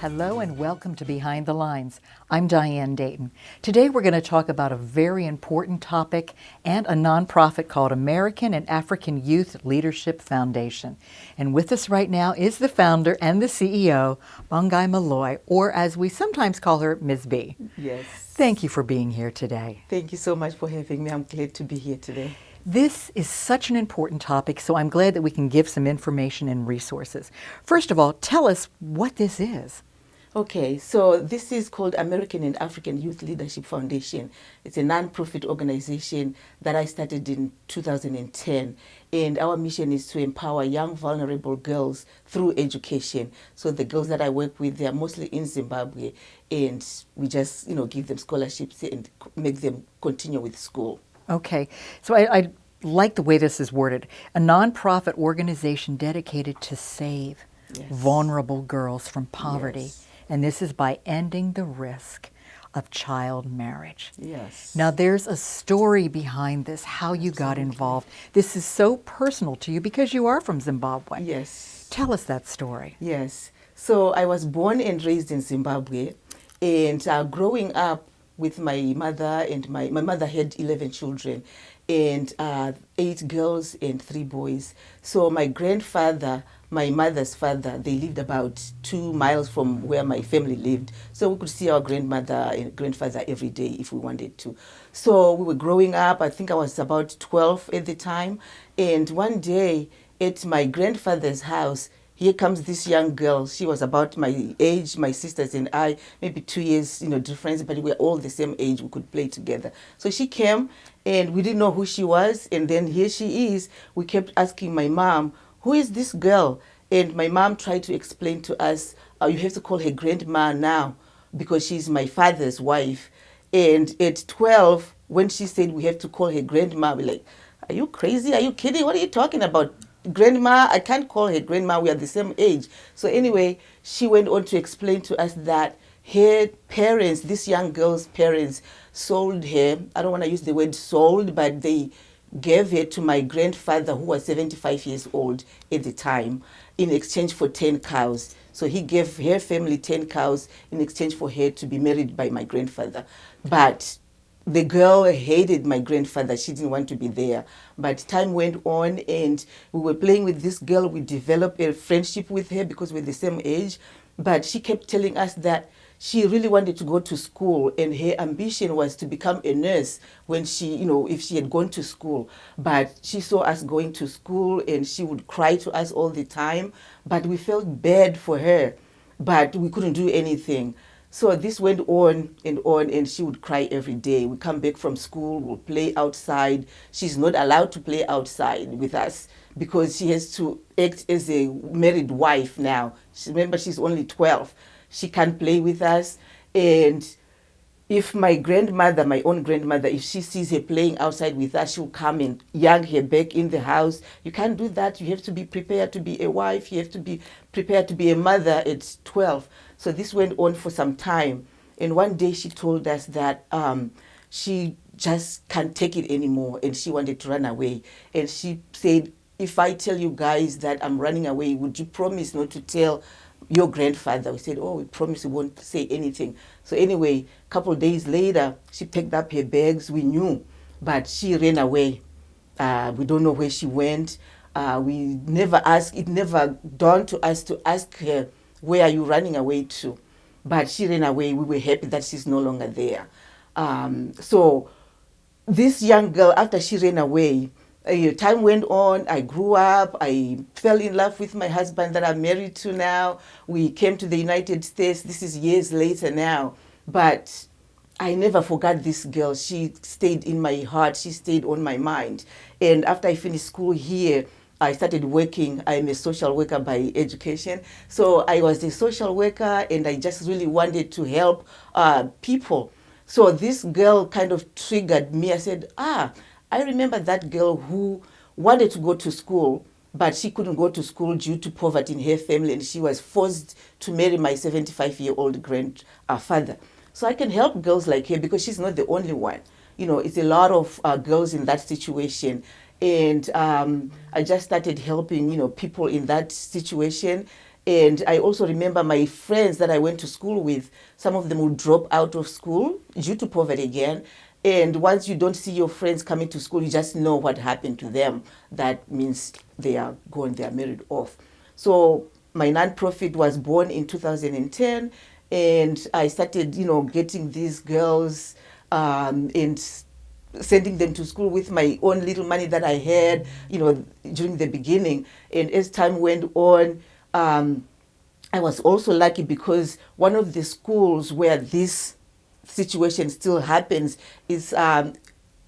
Hello and welcome to Behind the Lines. I'm Diane Dayton. Today we're going to talk about a very important topic and a nonprofit called American and African Youth Leadership Foundation. And with us right now is the founder and the CEO, Bongai Malloy, or as we sometimes call her, Ms. B. Yes. Thank you for being here today. Thank you so much for having me. I'm glad to be here today. This is such an important topic, so I'm glad that we can give some information and resources. First of all, tell us what this is. Okay, so this is called American and African Youth Leadership Foundation. It's a non-profit organization that I started in 2010, and our mission is to empower young, vulnerable girls through education. So the girls that I work with, they are mostly in Zimbabwe, and we just, give them scholarships and make them continue with school. Okay, so I like the way this is worded. A nonprofit organization dedicated to save vulnerable girls from poverty. Yes. And this is by ending the risk of child marriage. Yes. Now there's a story behind this, how you got involved. This is so personal to you because you are from Zimbabwe. Yes. Tell us that story. Yes. So I was born and raised in Zimbabwe, and growing up with my mother, and my mother had 11 children, and 8 girls and 3 boys. So my grandfather, my mother's father, they lived about 2 miles from where my family lived. So we could see our grandmother and grandfather every day if we wanted to. So we were growing up. I think I was about 12 at the time. And one day at my grandfather's house, here comes this young girl. She was about my age, my sisters and I, maybe 2 years, difference, but we were all the same age. We could play together. So she came, and we didn't know who she was. And then here she is. We kept asking my mom, who is this girl? And my mom tried to explain to us, you have to call her grandma now because she's my father's wife. And at 12, when she said we have to call her grandma, we're like, are you crazy? Are you kidding? What are you talking about? Grandma, I can't call her grandma. We are the same age. So anyway, she went on to explain to us that her parents, this young girl's parents, sold her. I don't want to use the word sold, but they gave her to my grandfather, who was 75 years old at the time, in exchange for 10 cows. So he gave her family 10 cows in exchange for her to be married by my grandfather. But the girl hated my grandfather. She didn't want to be there. But time went on, and we were playing with this girl. We developed a friendship with her because we're the same age. But she kept telling us that she really wanted to go to school, and her ambition was to become a nurse when she, if she had gone to school. But she saw us going to school, and she would cry to us all the time. But we felt bad for her, but we couldn't do anything. So this went on, and she would cry every day. We come back from school, we'll play outside. She's not allowed to play outside with us because she has to act as a married wife now. Remember, she's only 12. She can't play with us. And if my grandmother, my own grandmother, if she sees her playing outside with us, she'll come and yank her back in the house. You can't do that. You have to be prepared to be a wife. You have to be prepared to be a mother at 12. So this went on for some time. And one day she told us that she just can't take it anymore, and she wanted to run away. And she said, if I tell you guys that I'm running away, would you promise not to tell your grandfather? We said, we promise we won't say anything. So anyway, a couple of days later, she picked up her bags. We knew, but she ran away. We don't know where she went. We never asked. It never dawned to us to ask her, where are you running away to? But she ran away. We were happy that she's no longer there. So this young girl, after she ran away, time went on. I grew up. I fell in love with my husband that I'm married to now. We came to the United States. This is years later now. But I never forgot this girl. She stayed in my heart. She stayed on my mind. And after I finished school here, I started working. I'm a social worker by education. So I was a social worker, and I just really wanted to help people. So this girl kind of triggered me. I said, I remember that girl who wanted to go to school, but she couldn't go to school due to poverty in her family, and she was forced to marry my 75-year-old grandfather. So I can help girls like her because she's not the only one. It's a lot of girls in that situation. And I just started helping, people in that situation. And I also remember my friends that I went to school with, some of them would drop out of school due to poverty again. And once you don't see your friends coming to school, you just know what happened to them. That means they are gone, they are married off. So my nonprofit was born in 2010, and I started, getting these girls and sending them to school with my own little money that I had, during the beginning. And as time went on, I was also lucky because one of the schools where this situation still happens is at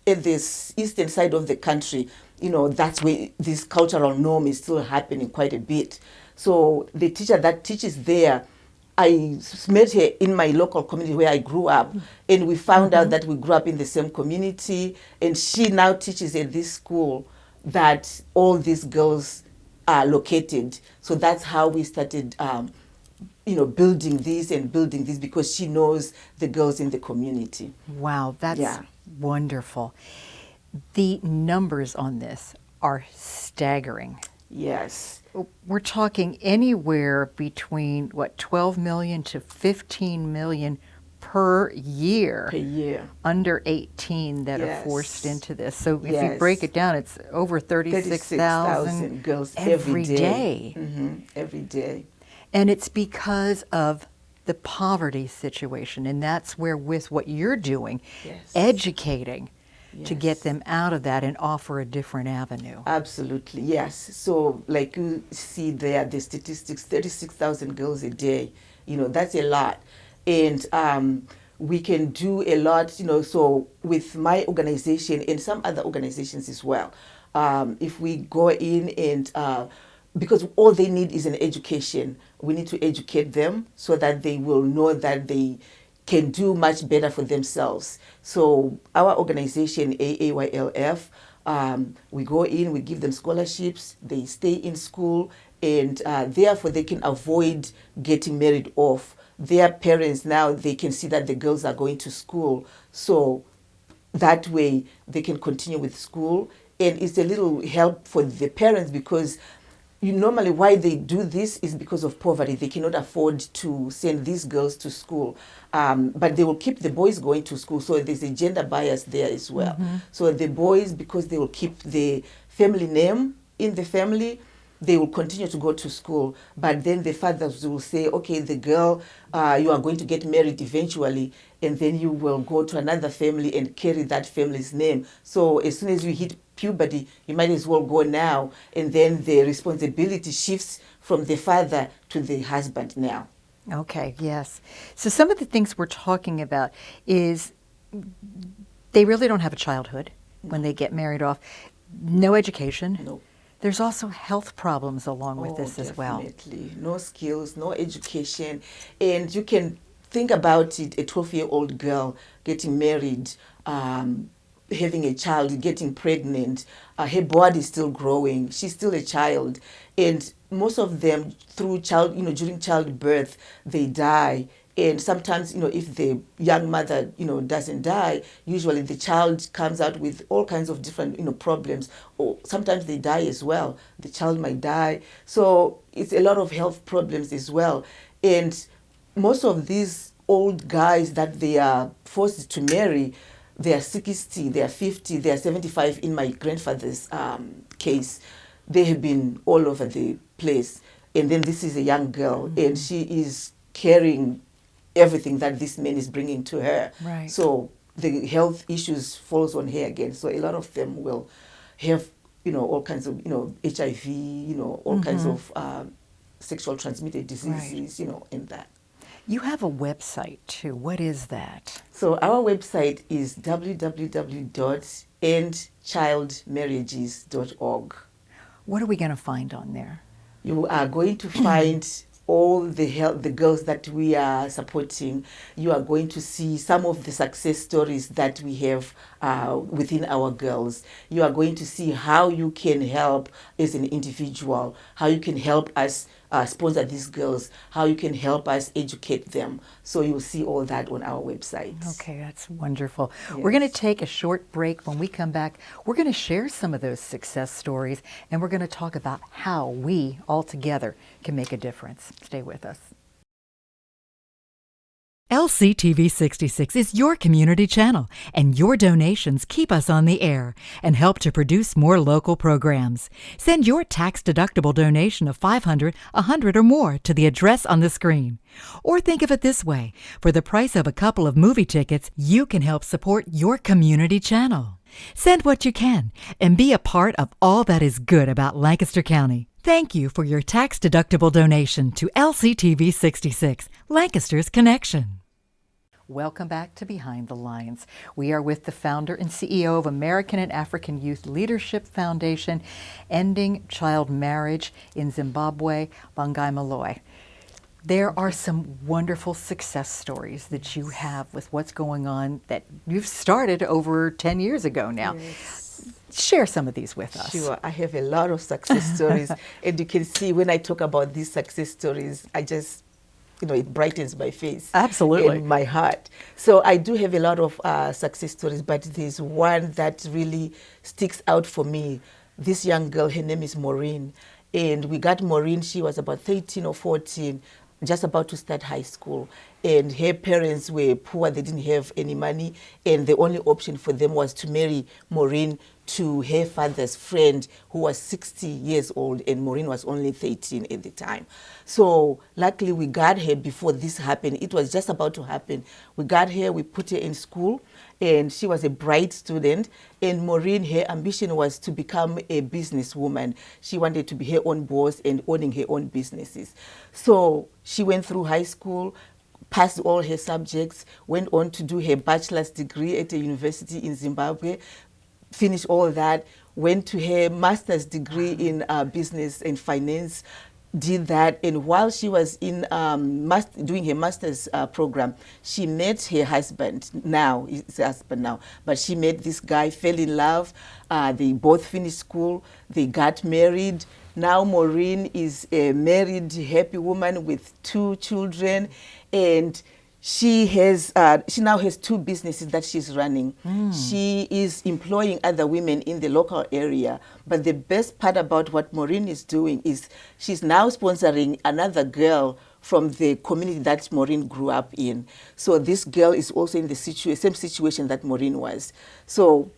this eastern side of the country. That's where this cultural norm is still happening quite a bit. So the teacher that teaches there, I met her in my local community where I grew up, and we found out that we grew up in the same community, and she now teaches at this school that all these girls are located. So that's how we started, building this because she knows the girls in the community. Wow, that's Yeah. wonderful. The numbers on this are staggering. Yes. We're talking anywhere between 12 million to 15 million per year Per year. under 18 that are Yes. forced into this. So if you Yes. break it down, it's over 36,000 girls every day. Every day. And it's because of the poverty situation. And that's where, with what you're doing, Yes. educating to Yes. get them out of that and offer a different avenue. Absolutely, yes. So, like you see there, the statistics: 36,000 girls a day. That's a lot, and we can do a lot. So with my organization and some other organizations as well, if we go in and because all they need is an education, we need to educate them so that they will know that they can do much better for themselves. So our organization, AAYLF, we go in, we give them scholarships, they stay in school, and therefore they can avoid getting married off. Their parents now, they can see that the girls are going to school, so that way they can continue with school. And it's a little help for the parents because normally why they do this is because of poverty. They cannot afford to send these girls to school, but they will keep the boys going to school. So there's a gender bias there as well. So the boys, because they will keep the family name in the family, they will continue to go to school. But then the fathers will say, okay, the girl, you are going to get married eventually, and then you will go to another family and carry that family's name. So as soon as you hit puberty, you might as well go now, and then the responsibility shifts from the father to the husband now. Okay, yes. So some of the things we're talking about is they really don't have a childhood when they get married off. No education. No. There's also health problems along with this as well. Definitely. No skills, no education. And you can think about it, a 12-year-old girl getting married, having a child, getting pregnant, her body is still growing, she's still a child. And most of them during childbirth, they die. And sometimes, if the young mother, doesn't die, usually the child comes out with all kinds of different, problems. Or sometimes they die as well. The child might die. So it's a lot of health problems as well. And most of these old guys that they are forced to marry, they are 60, they are 50, they are 75. In my grandfather's case, they have been all over the place. And then this is a young girl, and she is carrying everything that this man is bringing to her. Right. So the health issues falls on her again. So a lot of them will have, all kinds of, HIV, all kinds of sexual transmitted diseases, and that. You have a website too. What is that? So our website is www.endchildmarriages.org. What are we going to find on there? You are going to find all the girls that we are supporting. You are going to see some of the success stories that we have within our girls. You are going to see how you can help as an individual, how you can help us sponsor these girls, how you can help us educate them. So you'll see all that on our website. Okay, that's wonderful. Yes. We're going to take a short break. When we come back, we're going to share some of those success stories, and we're going to talk about how we all together can make a difference. Stay with us. LCTV 66 is your community channel, and your donations keep us on the air and help to produce more local programs. Send your tax-deductible donation of $500, $100, or more to the address on the screen. Or think of it this way: for the price of a couple of movie tickets, you can help support your community channel. Send what you can and be a part of all that is good about Lancaster County. Thank you for your tax-deductible donation to LCTV 66, Lancaster's Connection. Welcome back to Behind the Lines. We are with the founder and CEO of American and African Youth Leadership Foundation, Ending Child Marriage in Zimbabwe, Bangai Malloy. There are some wonderful success stories that you have with what's going on that you've started over 10 years ago now. Yes. Share some of these with us. Sure, I have a lot of success stories. And you can see when I talk about these success stories, it brightens my face. Absolutely. And my heart. So I do have a lot of success stories, but there's one that really sticks out for me. This young girl, her name is Maureen. And we got Maureen, she was about 13 or 14, just about to start high school. And her parents were poor, they didn't have any money. And the only option for them was to marry Maureen to her father's friend, who was 60 years old, and Maureen was only 13 at the time. So luckily we got her before this happened. It was just about to happen. We got her, we put her in school, and she was a bright student. And Maureen, her ambition was to become a businesswoman. She wanted to be her own boss and owning her own businesses. So she went through high school, passed all her subjects, went on to do her bachelor's degree at a university in Zimbabwe, finished all that, went to her master's degree in business and finance, did that. And while she was in doing her master's program, she met her husband now, his husband now, but she met this guy, fell in love, they both finished school, they got married. Now Maureen is a married, happy woman with 2 children, and she now has 2 businesses that she's running. She is employing other women in the local area. But the best part about what Maureen is doing is she's now sponsoring another girl from the community that Maureen grew up in. So this girl is also in the same situation that Maureen was. So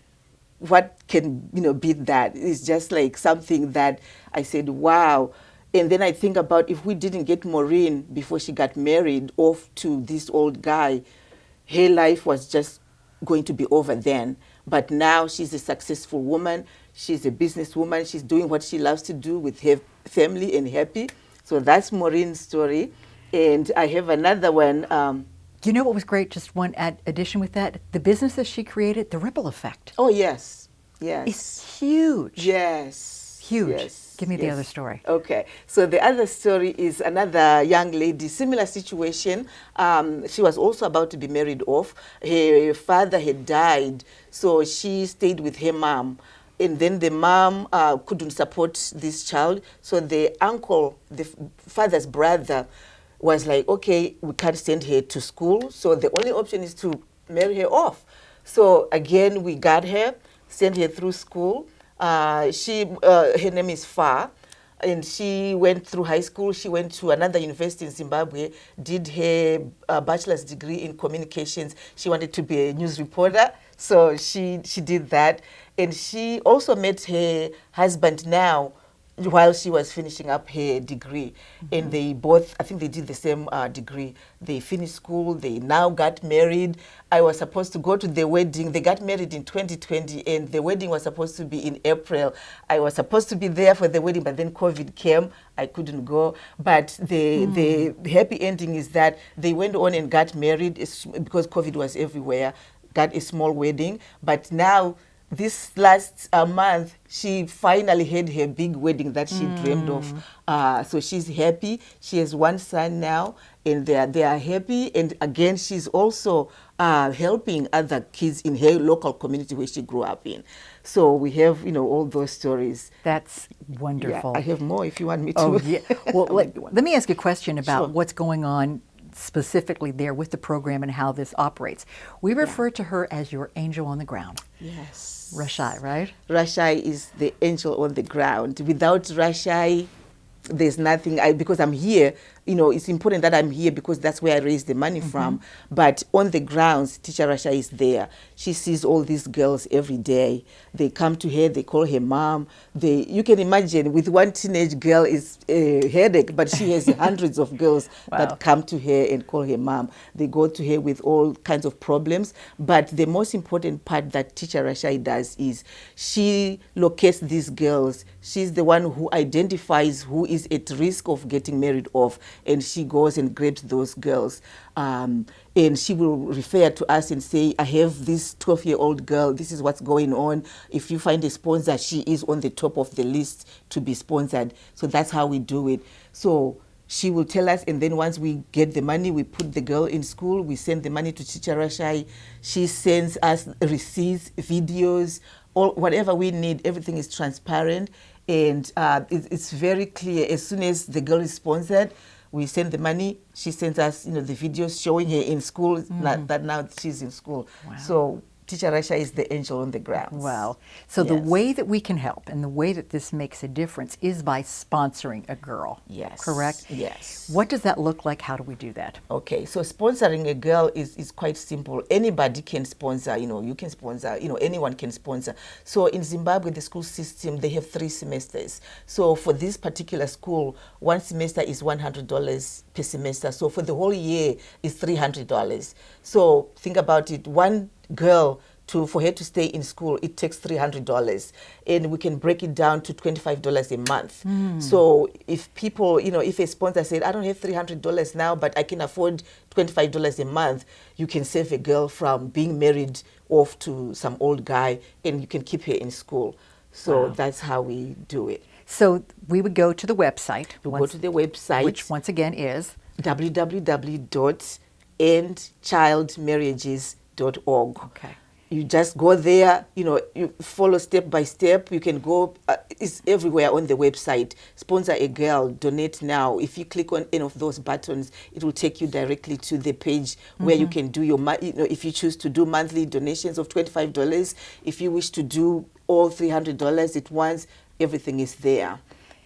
what can beat that? It's just like something that I said, wow. And then I think about, if we didn't get Maureen before she got married off to this old guy, her life was just going to be over then. But now she's a successful woman. She's a businesswoman. She's doing what she loves to do with her family and happy. So that's Maureen's story. And I have another one. Do you know what was great? Just one addition with that. The businesses she created, the ripple effect. Oh, yes. Yes. It's huge. Yes. Huge. Yes. Give me the other story. Okay. So the other story is another young lady, similar situation. She was also about to be married off. Her father had died, so she stayed with her mom. And then the mom couldn't support this child. So the uncle, the father's brother, was like, okay, we can't send her to school. So the only option is to marry her off. So again, we got her, sent her through school. Her name is Fa, and she went through high school. She went to another university in Zimbabwe, did her bachelor's degree in communications. She wanted to be a news reporter, so she did that. And she also met her husband now while she was finishing up her degree. And they both, I think they did the same degree. They finished school, they now got married. I was supposed to go to the wedding. They got married in 2020, and the wedding was supposed to be in April. I was supposed to be there for the wedding, but then COVID came. I couldn't go. But the happy ending is that they went on and got married because COVID was everywhere, got a small wedding. But now, this last month, she finally had her big wedding that she dreamed of. So she's happy. She has 1 son now, and they are happy. And again, she's also helping other kids in her local community where she grew up in. So we have, all those stories. That's wonderful. Yeah, I have more if you want me to. Oh, yeah. Well, let me ask you a question about Sure. what's going on specifically there with the program and how this operates. We refer to her as your angel on the ground. Yes. Rashai, right? Rashai is the angel on the ground. Without Rashai, there's nothing. Because I'm here, it's important that I'm here because that's where I raise the money from. But on the grounds, Teacher Rasha is there. She sees all these girls every day. They come to her, they call her mom. You can imagine with one teenage girl is a headache, but she has hundreds of girls Wow. that come to her and call her mom. They go to her with all kinds of problems. But the most important part that Teacher Rashai does is she locates these girls. She's the one who identifies who is at risk of getting married off, and she goes and grabs those girls. And she will refer to us and say, I have this 12-year-old girl, this is what's going on. If you find a sponsor, she is on the top of the list to be sponsored. So that's how we do it. So she will tell us, and then once we get the money, we put the girl in school, we send the money to Teacher Rashai. She sends us receipts, videos, whatever we need. Everything is transparent, and it's very clear. As soon as the girl is sponsored, we send the money. She sends us, the videos showing her in school, that now she's in school. Wow. So Teacher Rasha is the angel on the ground. Wow. So the Yes. way that we can help and the way that this makes a difference is by sponsoring a girl. Yes. Correct? Yes. What does that look like? How do we do that? Okay, so sponsoring a girl is quite simple. Anybody can sponsor, you can sponsor, anyone can sponsor. So in Zimbabwe, the school system, they have 3 semesters. So for this particular school, one semester is $100 per semester. So for the whole year, it's $300. So think about it, one girl, for her to stay in school, it takes $300, and we can break it down to $25 a month. So if people, if a sponsor said, I don't have $300 now, but I can afford $25 a month, you can save a girl from being married off to some old guy, and you can keep her in school. So Wow. that's how we do it. So we would go to the website. You go to the website, which once again is www.endchildmarriages.org. okay. You just go there, you follow step by step. You can go, it's everywhere on the website. Sponsor a girl, donate now. If you click on any of those buttons, it will take you directly to the page where you can do your, if you choose to do monthly donations of $25, if you wish to do all $300 at once, everything is there.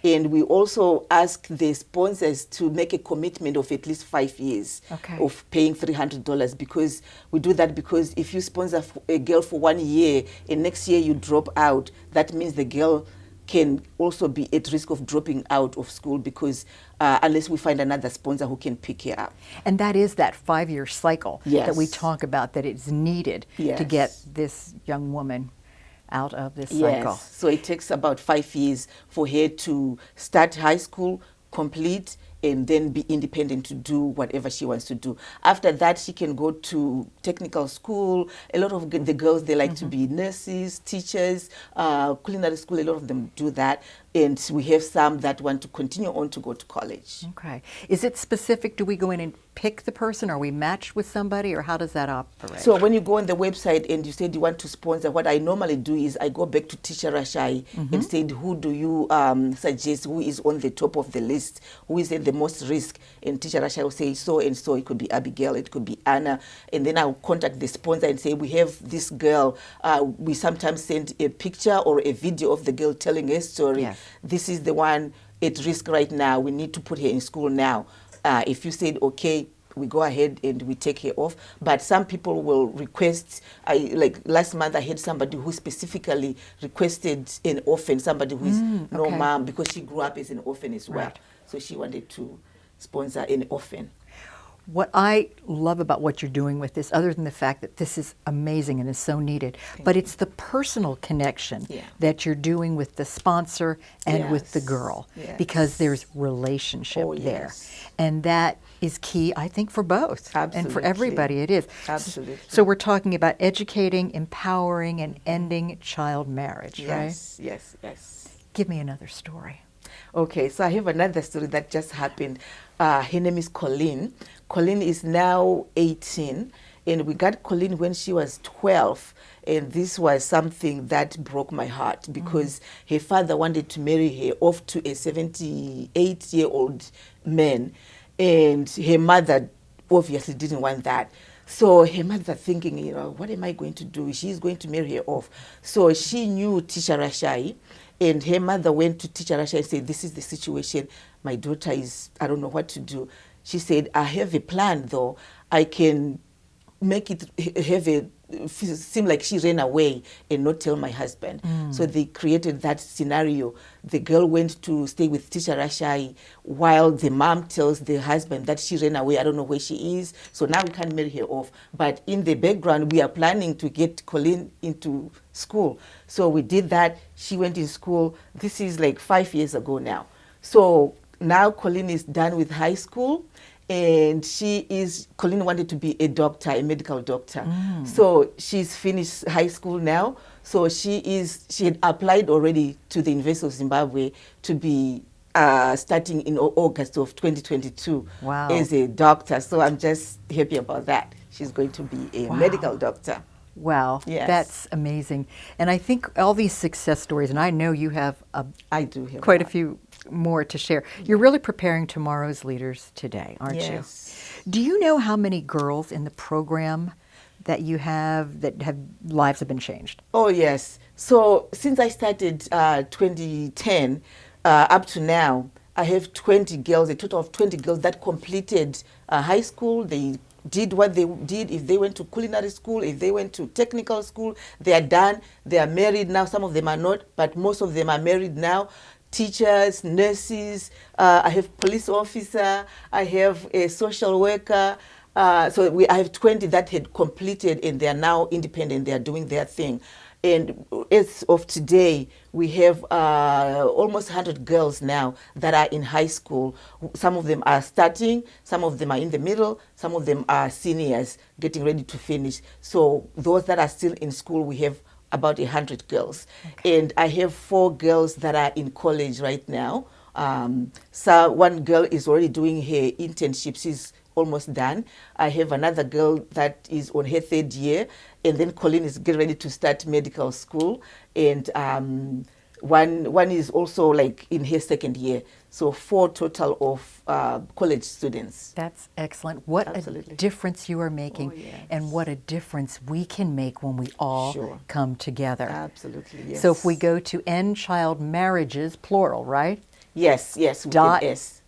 And we also ask the sponsors to make a commitment of at least 5 years Okay. of paying $300, because we do that because if you sponsor a girl for 1 year and next year you drop out, that means the girl can also be at risk of dropping out of school because unless we find another sponsor who can pick her up. And that is that 5-year cycle that we Yes. talk about that is needed to Yes. get this young woman out of this cycle. Yes. So it takes about 5 years for her to start high school, complete, and then be independent to do whatever she wants to do. After that, she can go to technical school. A lot of the girls, they like to be nurses, teachers, culinary school, a lot of them do that. And we have some that want to continue on to go to college. Okay. Is it specific? Do we go in and pick the person? Are we matched with somebody, or how does that operate? So when you go on the website and you said you want to sponsor, what I normally do is I go back to Teacher Rashai and said, who do you suggest, who is on the top of the list, who is at the most risk? And Teacher Rashai will say so and so. It could be Abigail, it could be Anna. And then I'll contact the sponsor and say, we have this girl. We sometimes send a picture or a video of the girl telling her story. Yes. This is the one at risk right now. We need to put her in school now. If you said, okay, we go ahead and we take her off. But some people will request, like last month I had somebody who specifically requested an orphan, somebody who is no okay. mom, because she grew up as an orphan as well. Right. So she wanted to sponsor an orphan. What I love about what you're doing with this, other than the fact that this is amazing and is so needed, but it's the personal connection Yeah. that you're doing with the sponsor and with the Yes. girl, Yes. because there's relationship Oh, there. yes. And that is key, I think, for both. And for Absolutely. everybody it is. Absolutely. So we're talking about educating, empowering, and ending child marriage, right? Yes, yes, yes. Give me another story. Okay, so I have another story that just happened. Her name is Colleen. Colleen is now 18, And we got Colleen when she was 12. And this was something that broke my heart because her father wanted to marry her off to a 78-year-old man. And her mother obviously didn't want that. So her mother thinking, what am I going to do? She's going to marry her off. So she knew Teacher Rashai, and her mother went to Teacher Rashai and said, this is the situation. My daughter I don't know what to do. She said, I have a plan though. I can make it seem like she ran away and not tell my husband. So they created that scenario. The girl went to stay with Teacher Rashai while the mom tells the husband that she ran away. I don't know where she is. So now we can't marry her off. But in the background, we are planning to get Colleen into school. So we did that. She went in school. This is like 5 years ago now. So now Colleen is done with high school. And Colleen wanted to be a doctor, a medical doctor. So she's finished high school now. So she had applied already to the University of Zimbabwe to be starting in August of 2022 as a doctor. So I'm just happy about that. She's going to be a medical doctor. Wow, yes. That's amazing. And I think all these success stories, and I know you have I do have quite a few more to share. You're really preparing tomorrow's leaders today, aren't you? Do you know how many girls in the program that you have that have lives have been changed? Oh, yes. So since I started 2010 up to now, I have 20 girls, a total of 20 girls that completed high school. They did what they did. If they went to culinary school, if they went to technical school, they are done. They are married now. Some of them are not, but most of them are married now. Teachers, nurses, I have police officer, I have a social worker. So I have 20 that had completed and they are now independent. They are doing their thing. And as of today, we have almost 100 girls now that are in high school. Some of them are starting, some of them are in the middle, some of them are seniors getting ready to finish. So those that are still in school, we have about 100 girls. Okay. And I have 4 girls that are in college right now. So one girl is already doing her internship. She's almost done. I have another girl that is on her 3rd year, and then Colleen is getting ready to start medical school, and one is also like in her 2nd year. So 4 total of college students. That's excellent. What Absolutely. A difference you are making, and what a difference we can make when we all come together. Absolutely, yes. So if we go to End Child Marriages, plural, right? Yes.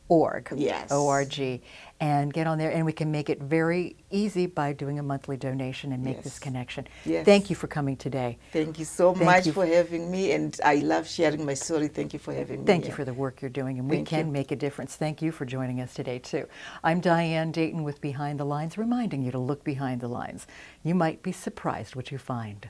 .org. Yes. O-R-G. And get on there, and we can make it very easy by doing a monthly donation and make this connection. Yes. Thank you for coming today. Thank you so much for having me, and I love sharing my story. Thank you for having me. Thank you for the work you're doing, and we can make a difference. Thank you for joining us today, too. I'm Diane Dayton with Behind the Lines, reminding you to look behind the lines. You might be surprised what you find.